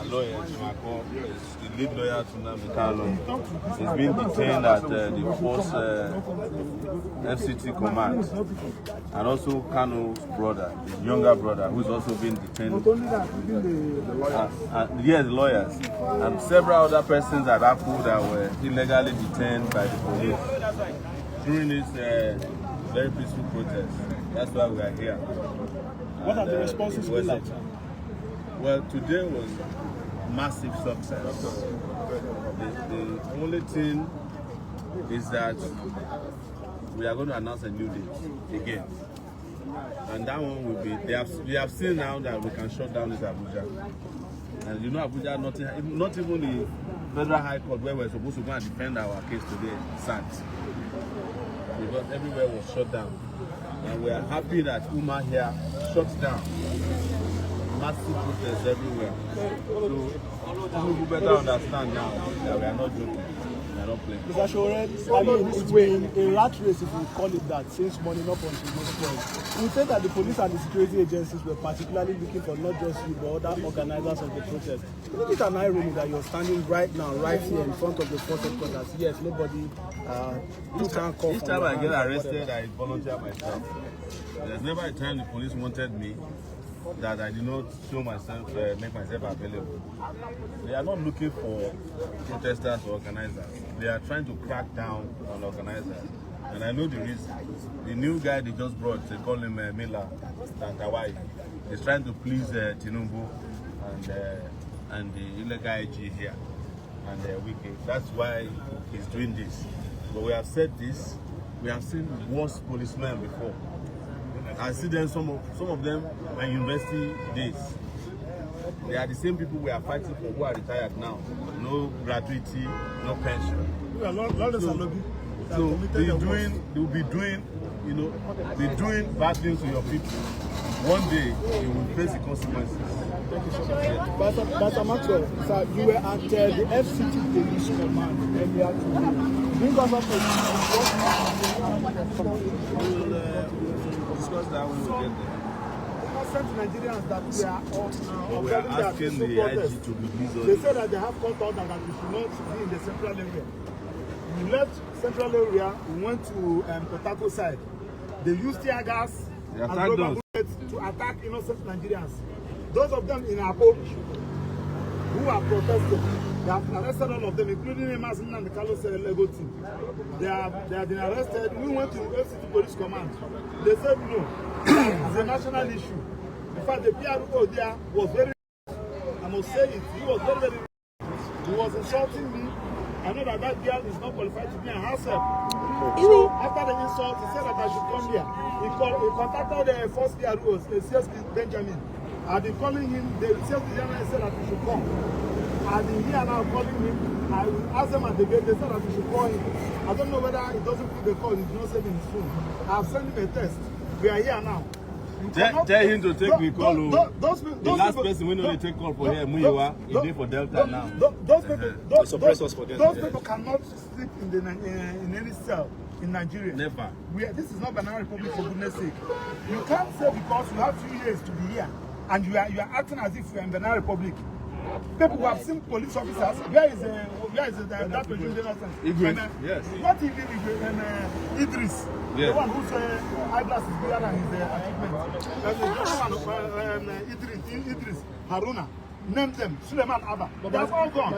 lawyer, is the lead lawyer to Nnamdi Kanu. He's been detained at the force FCT command, and also Kanu's brother, his younger brother, who's also been detained. Yes, lawyers, and several other persons at Apple that were illegally detained by the police during this very peaceful protest. That's why we are here. What are the responses been like? Well, today was massive success. The only thing is that we are going to announce a new date again. And that one will be, we have seen now that we can shut down this Abuja. And you know Abuja, not even the Federal High Court where we're supposed to go and defend our case today, sat. Because everywhere was shut down. And we are happy that Uma here shuts down. Massive protests everywhere. So people better understand now that we are not joking. We are not playing. Mr. Sowore, it's been a rat race, if we call it that, since morning up until this point. We say that the police and the security agencies were particularly looking for not just you, but other organizers of the protest. Isn't it an irony that you're standing right now, right here in front of the force headquarters? Yes, nobody each time I get arrested, I volunteer myself. There's never a time the police wanted me that I did not show myself, make myself available. They are not looking for protesters or organizers. They are trying to crack down on organizers. And I know the reason. The new guy they just brought, they call him Mila Tantawai. He's trying to please Tinubu and the illegal IG here and Wiki. That's why he's doing this. But we have said this. We have seen worse policemen before. I see them, some of them are university days. They are the same people we are fighting for who are retired now. No gratuity, no pension. So they will be doing bad things to your people. One day you will face the consequences. Thank you so much. But Maxwell, sir, you were at the FCT police command earlier today. Bring us up Discuss that when we get there. Nigerians that we are we are asking the IG to release all. They said that they have court order that we should not be in the central area. We left central area, we went to Otako side. They used tear gas and rubber bullets to attack innocent Nigerians. Those of them in Apo who are protesting, they have arrested all of them, including Nnamdi Kanu Lego team. They have been arrested. We went to the FCT police command. They said no, it's a national issue. In fact, the PRO there was very, I must say it, he was very, he was insulting me. I know that girl is not qualified to be in herself. True, after the insult, he said that I should come here. He contacted the first PRO, CSP Benjamin. I've been calling him, the CSP Benjamin said that he should come. I've been here now calling him. I will ask them at the gate, they said that he should call him. I don't know whether he doesn't pick the call, he's not saving his phone. I've sent him a test. We are here now. Tell him to take the call. The last person we know they take call for here, Muyiwa, he did for Delta now. Those people cannot sleep in any cell in Nigeria. Never. This is not Banana Republic, for goodness sake. You can't say because you have 2 years to be here and you are acting as if you are in Banana Republic. People who have seen police officers, where is that president? Idris, yes. Not even Idris, yes. The one whose eyeglasses bigger than his achievement. Idris, Haruna, name them, Suleiman Abba. They have all gone.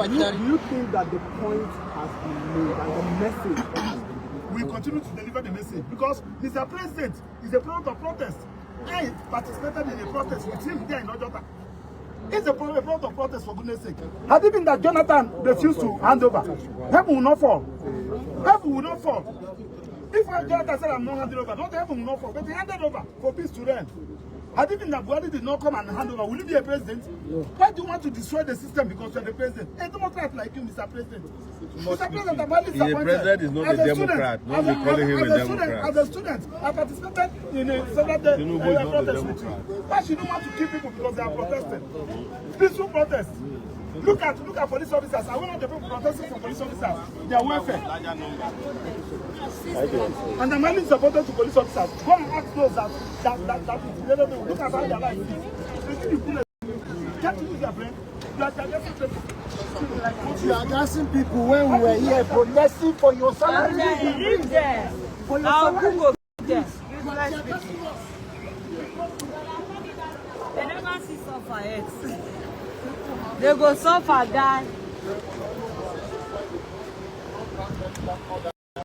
Do you think that the point has been made and the message has been made? We continue to deliver the message because Mr. President is a product of protest. I participated in a protest with him there in Ojota. It's a product of protest, for goodness sake. Had it been that Jonathan refused to hand over, heaven will not fall. Heaven will not fall. If Jonathan said I'm not handing over, not heaven will not fall, but he handed over for peace to them. Had it been that Buhari did not come and hand over, will you be a president? Why do you want to destroy the system because you're the president? A Democrat like you, Mr. President. Mr. President, I'm highly disappointed. The president is not a Democrat. Not be calling him a Democrat. As a student, I participated in several protests with you. Why should you want to kill people because they are protesting? Peaceful protest. Look at police officers. I want the people protesting for police officers. Their welfare. And I'm highly supported to police officers. Go and ask those that look at how their life is. Can't you use their brain? You are gassing people when we were here protesting for your salary. Leave there. I'll go there. They never see suffer yet. They go suffer, die.